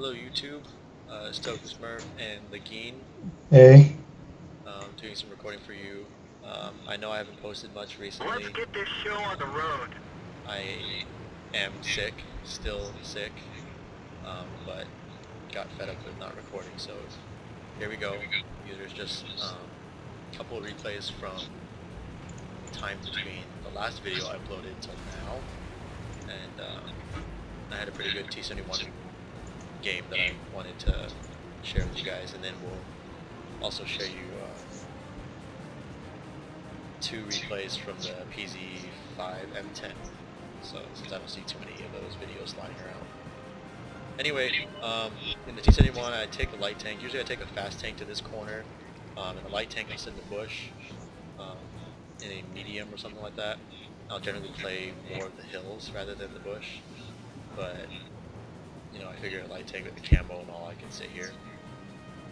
Hello YouTube, it's ToFuSmurF and Legeen. Hey. Doing some recording for you. I know I haven't posted much recently. Let's get this show on the road. I am sick, still sick, but got fed up with not recording, so here we go. There's just a couple of replays from the time between the last video I uploaded till now, and I had a pretty good T71 game that I wanted to share with you guys, and then we'll also share you two replays from the PzV M10. So since I don't see too many of those videos sliding around. Anyway, in the T71 I take a light tank. Usually I take a fast tank to this corner, and a light tank I sit in the bush, in a medium or something like that. I'll generally play more of the hills rather than the bush, but you know, I figure a light tank with the camo and all, I can sit here.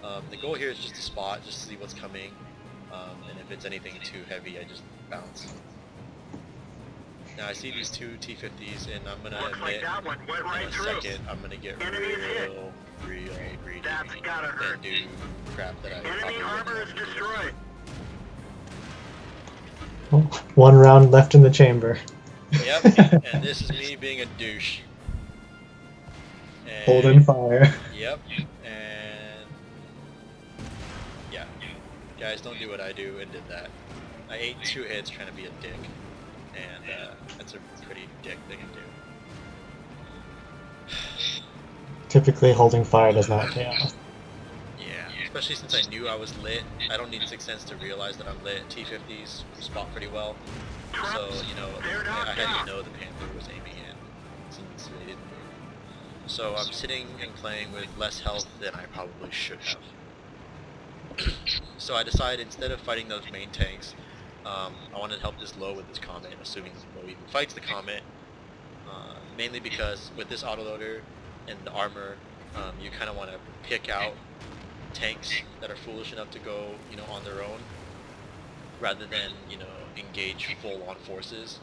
The goal here is just to spot, just to see what's coming, and if it's anything too heavy, I just bounce. Now I see these two T50s, and I'm gonna admit, in a second, I'm gonna get real greedy and do crap that I probably wouldn't do. Oh, one round left in the chamber. Yep, and this is me being a douche. And, holding fire. Yep, and yeah, guys, don't do what I do and did that. I ate 2 hits trying to be a dick, and that's a pretty dick thing to do. Typically, holding fire does not pay off. Yeah, especially since I knew I was lit. I don't need 6th sense to realize that I'm lit. T50s spot pretty well, so you know, I had to know the Panther was aiming in since they didn't move. So I'm sitting and playing with less health than I probably should have. So I decided, instead of fighting those main tanks, I wanted to help this low with this Comet, assuming low even fights the Comet, mainly because with this autoloader and the armor, you kind of want to pick out tanks that are foolish enough to go, you know, on their own, rather than, you know, engage full-on forces.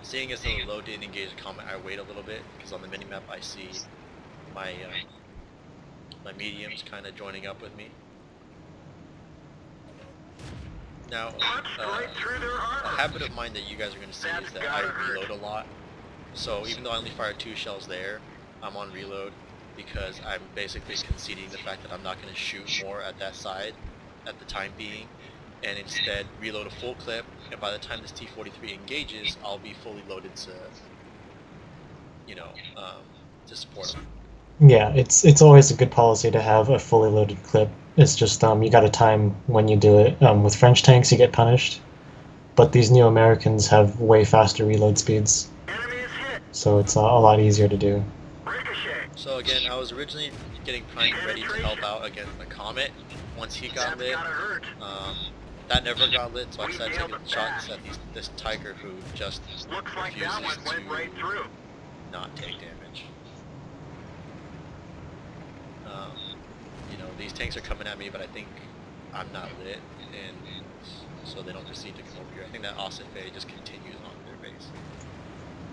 Seeing as the low didn't engage the Comet, I wait a little bit, because on the minimap I see my my mediums kind of joining up with me. Now, a habit of mine that you guys are going to see is that I reload a lot. So even though I only fired 2 shells there, I'm on reload, because I'm basically conceding the fact that I'm not going to shoot more at that side at the time being, and instead reload a full clip, and by the time this T43 engages, I'll be fully loaded to, you know, to support him. Yeah, it's always a good policy to have a fully loaded clip. It's just you gotta time when you do it. With French tanks you get punished, but these new Americans have way faster reload speeds, so it's a lot easier to do. So again, I was originally getting primed ready to help out against the Comet once he got lit. That never got lit, so I decided to take shots at this Tiger who just refuses to not take damage. You know, these tanks are coming at me, but I think I'm not lit, and so they don't proceed to come over here. I think that Austin Bay just continues on their base.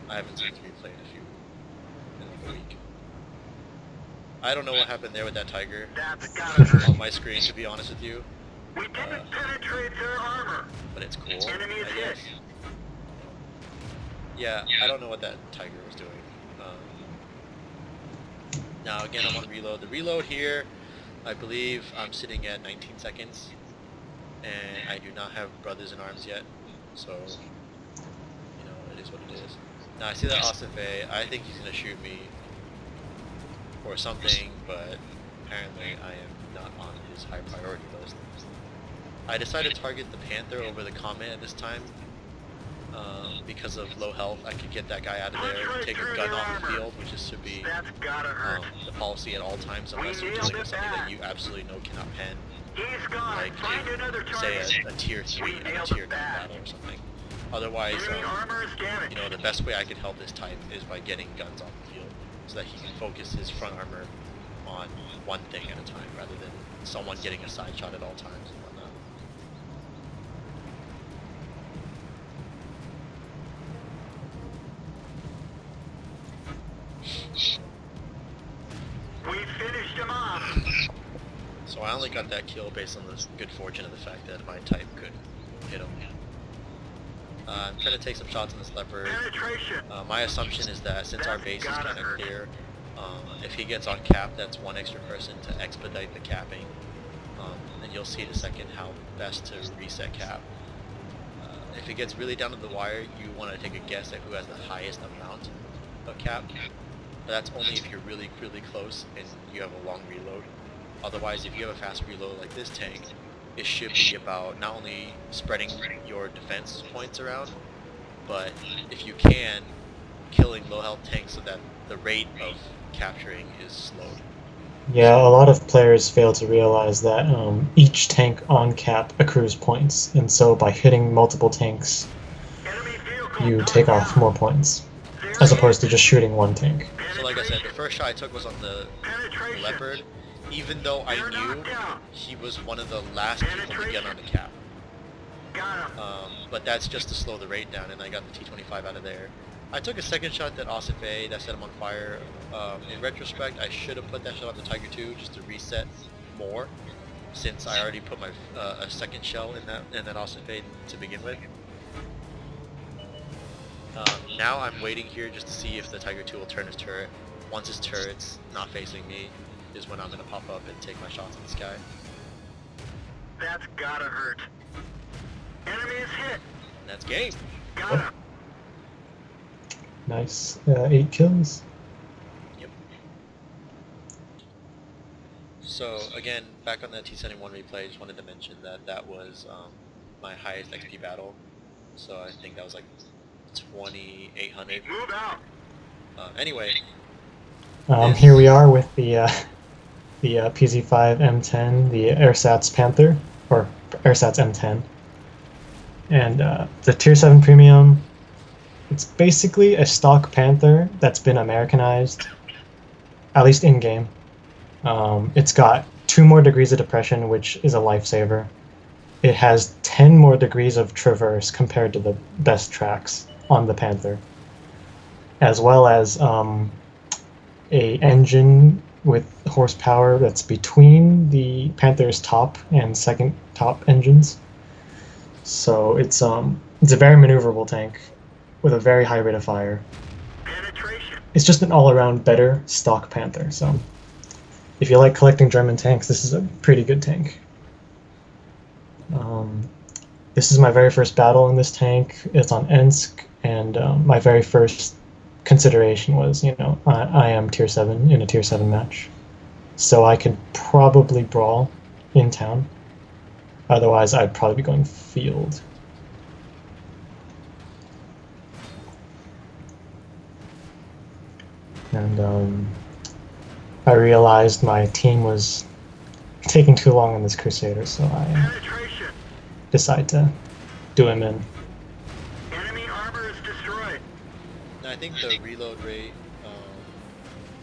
I haven't seen 3 play in like a week. I don't know what happened there with that Tiger on my screen, to be honest with you. We didn't penetrate their armor. But it's cool, I guess. Yeah, I don't know what that Tiger was doing. Now again, I'm on reload. The reload here, I believe I'm sitting at 19 seconds, and I do not have brothers in arms yet, so, you know, it is what it is. Now I see that Austin Bay, I think he's going to shoot me or something, but apparently I am not on his high priority list. I decided to target the Panther over the Comet at this time, because of low health. I could get that guy out of there, take a gun off the field, which should be the policy at all times, unless you're dealing with something that you absolutely know cannot pen, like say a tier 3 and a tier 2 battle or something. Otherwise, you know, the best way I could help this type is by getting guns off the field, so that he can focus his front armor on one thing at a time, rather than someone getting a side shot at all times and whatnot. I only got that kill based on the good fortune of the fact that my type could hit him. I'm trying to take some shots on this leopard. Penetration. My assumption is that since our base is kind of clear, if he gets on cap, that's one extra person to expedite the capping. And you'll see in a second how best to reset cap. If it gets really down to the wire, you want to take a guess at who has the highest amount of cap. But that's only if you're really, really close and you have a long reload. Otherwise, if you have a fast reload like this tank, it should be about not only spreading your defense points around, but if you can, killing low health tanks so that the rate of capturing is slowed. Yeah, a lot of players fail to realize that each tank on cap accrues points, and so by hitting multiple tanks, Enemy vehicle you knocked take off down. more points, as opposed to just shooting one tank. So like I said, the first shot I took was on the Penetration. leopard, even though I They're knew knocked down. he was one of the last people to get on the cap. Got him. But that's just to slow the rate down, and I got the T25 out of there. I took a second shot at Ossife that set him on fire. In retrospect, I should have put that shot on the Tiger 2 just to reset more, since I already put my a second shell in that Ossife to begin with. Now I'm waiting here just to see if the Tiger 2 will turn his turret. Once his turret's not facing me, is when I'm going to pop up and take my shots in the sky. That's gotta hurt. Enemy is hit. And that's game. Got him. Nice. 8 kills. Yep. So again, back on the T71 replay, I just wanted to mention that that was my highest XP battle. So I think that was like 2,800. Move out. Anyway, Here we are with the PZ5 M10, the AirSats Panther, or AirSats M10. And the Tier 7 Premium, it's basically a stock Panther that's been Americanized, at least in-game. It's got 2 more degrees of depression, which is a lifesaver. It has 10 more degrees of traverse compared to the best tracks on the Panther, as well as a engine with horsepower that's between the Panther's top and second top engines. So it's a very maneuverable tank with a very high rate of fire. Penetration. It's just an all-around better stock Panther. So if you like collecting German tanks, this is a pretty good tank. This is my very first battle in this tank. It's on Ensk, and my very first consideration was, I am Tier 7 in a Tier 7 match, so I could probably brawl in town. Otherwise, I'd probably be going field. And I realized my team was taking too long on this Crusader, so I Penetration. decided to do him in. Enemy armor is destroyed. now I think the reload rate,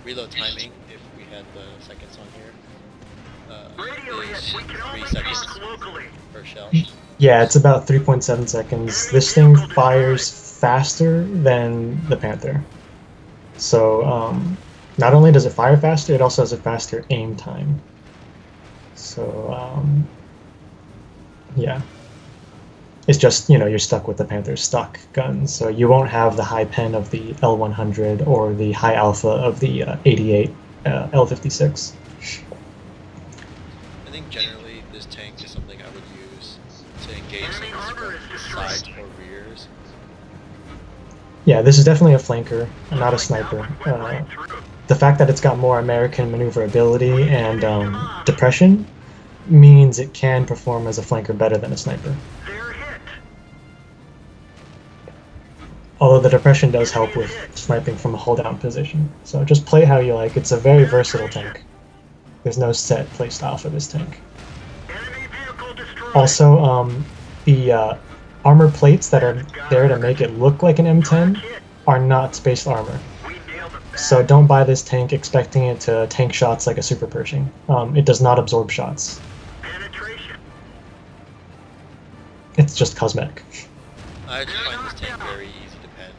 reload timing, if we had the seconds on here, Radio is hit. We can 3 only seconds talk locally. per shell. Yeah, it's about 3.7 seconds. This thing fires faster than the Panther. So, not only does it fire faster, it also has a faster aim time. So, yeah. It's just, you're stuck with the Panther's stock guns, so you won't have the high pen of the L100 or the high alpha of the 88 L56. I think generally this tank is something I would use to engage Enemy things armor is from destroyed. sides or rears. Yeah, this is definitely a flanker, not a sniper. The fact that it's got more American maneuverability and depression means it can perform as a flanker better than a sniper. They're hit. Although the depression does help with sniping from a hold-down position. So just play how you like. It's a very versatile tank. There's no set playstyle for this tank. Enemy vehicle destroyed. Also, the armor plates that are there to make it look like an M10 are not spaced armor. We nailed it back. So don't buy this tank expecting it to tank shots like a Super Pershing. It does not absorb shots. Penetration. It's just cosmetic. I just find this tank very easy to pen.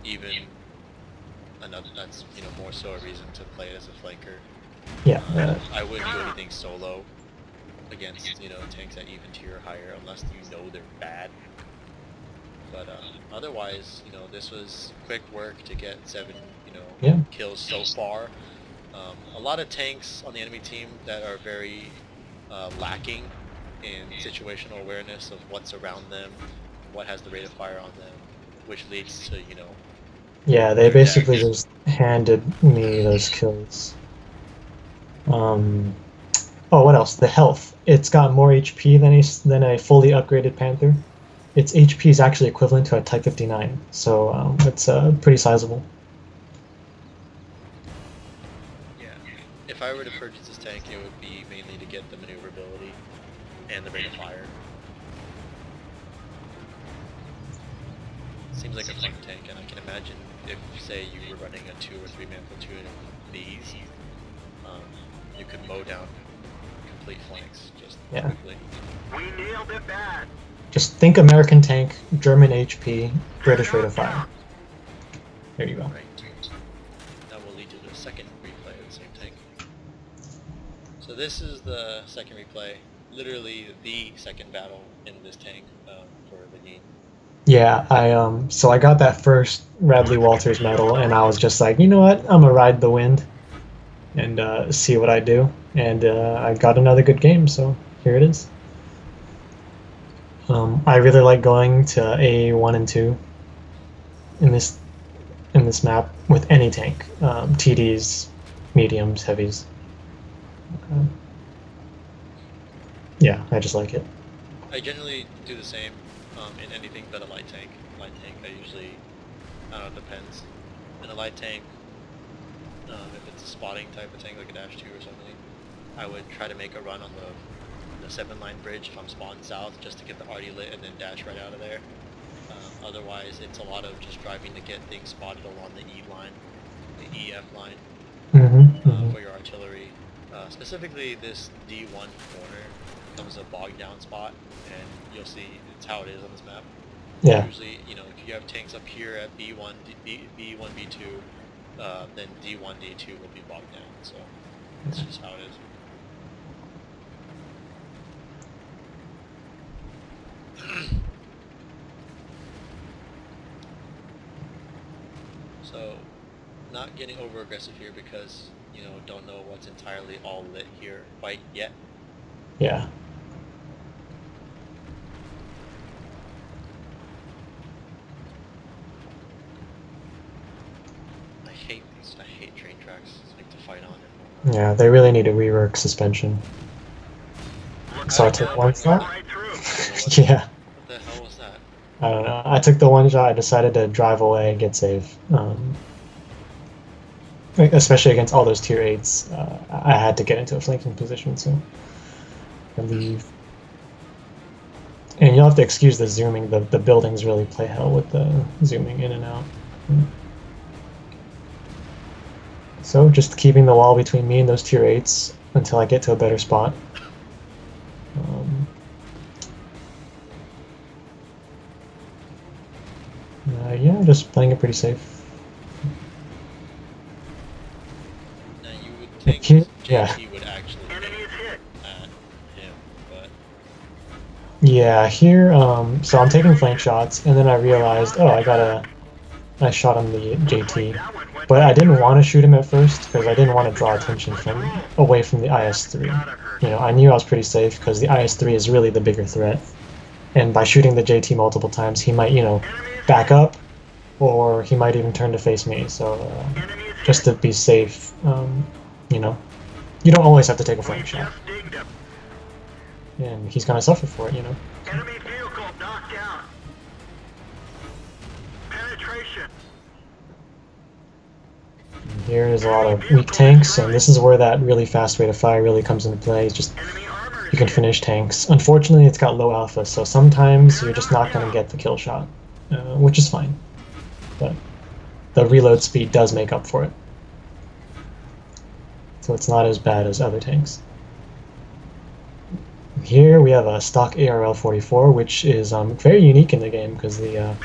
Even another, that's more so a reason to play it as a flanker. Yeah. I wouldn't do anything solo against, you know, tanks at even tier or higher unless you know they're bad. But otherwise, you know, this was quick work to get 7, you know, Yeah. kills so far. A lot of tanks on the enemy team that are very lacking in situational awareness of what's around them, what has the rate of fire on them, which leads to, you know... Yeah, they their basically decks. just handed me those kills. Oh, what else? The health. It's got more HP than a fully upgraded Panther. Its HP is actually equivalent to a Type 59, so it's pretty sizable. Yeah. If I were to purchase this tank, it would be mainly to get the maneuverability and the rate of fire. Seems like a fun tank, and I can imagine if, say, you were running a 2 or 3 man platoon of these, you could mow down complete flanks just quickly. We nailed it bad. Just think American tank, German HP, British rate of fire. There you go. Right. That will lead to the second replay of the same tank. So this is the second replay, literally the second battle in this tank for the game. Yeah, so I got that first Radley Walters medal, and I was just like, you know what, I'm gonna ride the wind and see what I do, and I got another good game, so here it is. I really like going to A1 and 2 in this map with any tank, TDs, mediums, heavies. Yeah, I just like it. I generally do the same in anything but a light tank. Light tank, I usually, I don't know, depends. In a light tank, if it's a spotting type of tank like a Dash 2 or something, I would try to make a run on the 7-line bridge if I'm spawning south just to get the arty lit and then dash right out of there. Otherwise, it's a lot of just driving to get things spotted along the E line, the EF line, for your artillery. Specifically, this D1 corner becomes a bogged down spot, and you'll see it's how it is on this map. Yeah. Usually, you know, if you have tanks up here at B1, B1, B2, then D1, D2 will be bogged down, so that's just how it is. So, not getting over aggressive here because, you know, don't know what's entirely all lit here quite yet. Yeah. I hate these. I hate train tracks. It's like to fight on it. Yeah, they really need to rework suspension. So I took one shot. Right through. Yeah. What the hell was that? I don't know. I took the one shot. I decided to drive away, get safe. Especially against all those tier 8s, I had to get into a flanking position, so I leave. And you'll have to excuse the zooming. The buildings really play hell with the zooming in and out. So just keeping the wall between me and those tier 8s until I get to a better spot. Yeah, just playing it pretty safe. Now you would think Yeah. JT would actually Enemy is hit. at him, but Yeah, here, so I'm taking flank shots, and then I realized, oh, I shot on the JT. But I didn't want to shoot him at first, because I didn't want to draw attention away from the IS-3. You know, I knew I was pretty safe, because the IS-3 is really the bigger threat. And by shooting the JT multiple times, he might, you know, back up, or he might even turn to face me, so just to be safe, you know, you don't always have to take a flank shot. Just dinged him. And he's gonna suffer for it, you know. Enemy vehicle knocked down. Penetration. Here is a lot of weak tanks, and this is where that really fast rate of fire really comes into play. It's just, Enemy armor. you can finish tanks. Unfortunately, it's got low alpha, so sometimes you're just not gonna get the kill shot, which is fine. But the reload speed does make up for it. So it's not as bad as other tanks. Here we have a stock ARL-44, which is very unique in the game because the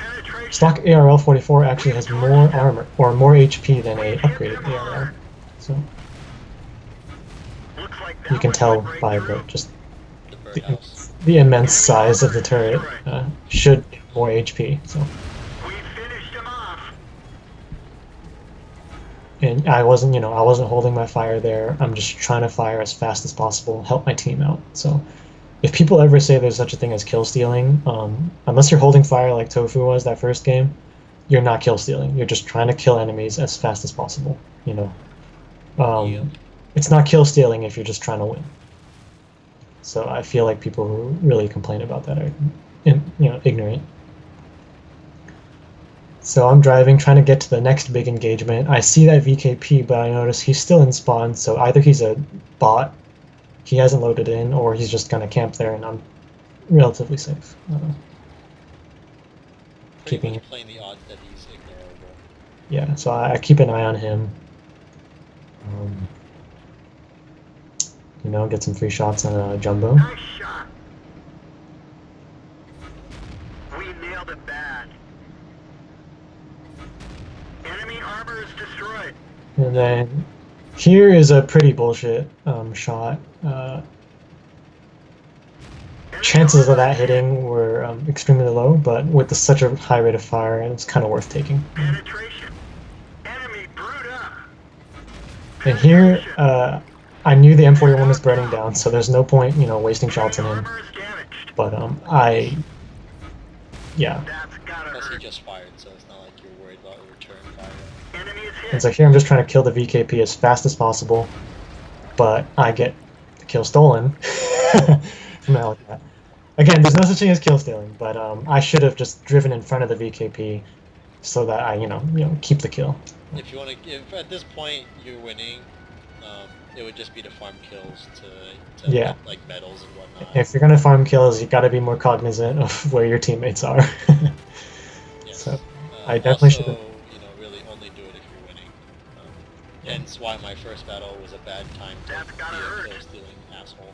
stock ARL-44 actually has more armor or more HP than a upgraded ARL. So like you that can one tell went right by through. the just The birdhouse. the immense size of the turret should get more HP. So, We finished him off. and I wasn't, I wasn't holding my fire there. I'm just trying to fire as fast as possible, help my team out. So, if people ever say there's such a thing as kill stealing, unless you're holding fire like Tofu was that first game, you're not kill stealing. You're just trying to kill enemies as fast as possible. Yep. It's not kill stealing if you're just trying to win. So I feel like people who really complain about that are, ignorant. So I'm driving, trying to get to the next big engagement. I see that VKP, but I notice he's still in spawn. So either he's a bot, he hasn't loaded in, or he's just gonna camp there, and I'm relatively safe. Pretty Keeping much playing the odds that he's ignorable. Yeah, so I keep an eye on him. Get some free shots on a jumbo. Nice shot. We nailed it bad. Enemy armor is destroyed. And then here is a pretty bullshit shot. Chances of that hitting were extremely low, but with such a high rate of fire, it's kind of worth taking. Penetration. Enemy brewed up. And here, I knew the M41 was burning down, so there's no point, wasting shots on him. Armor is damaged. But yeah. That's gotta Plus he hurt. just fired, so it's not like you're worried about a return fire. Enemy is hit. And so here I'm just trying to kill the VKP as fast as possible, but I get the kill stolen from that. Again, there's no such thing as kill stealing, but I should have just driven in front of the VKP so that I, keep the kill. If you want to, if at this point you're winning, it would just be to farm kills to Yeah. get, like medals and whatnot. If you're gonna farm kills, you gotta be more cognizant of where your teammates are. Yes. So I definitely also, should've- really only do it if you're winning. Hence why my first battle was a bad time to That's be gotta a hurt. kill-stealing asshole.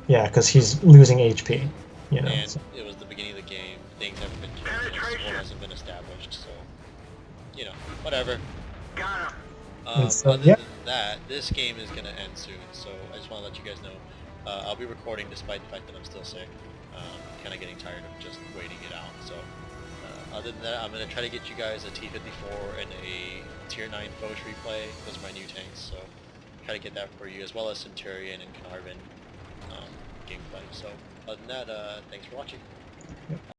Yeah, because he's losing HP. And So. it was the beginning of the game. Things haven't been changed. Penetration. Score hasn't been established. So, whatever. Got him. And so, Other yeah. than that, this game is going to end soon, so I just want to let you guys know. I'll be recording despite the fact that I'm still sick. Kind of getting tired of just waiting it out. So, other than that, I'm going to try to get you guys a T54 and a Tier 9 Foch replay. Those are my new tanks, so try to get that for you, as well as Centurion and Carnarvon gameplay. So, other than that, thanks for watching.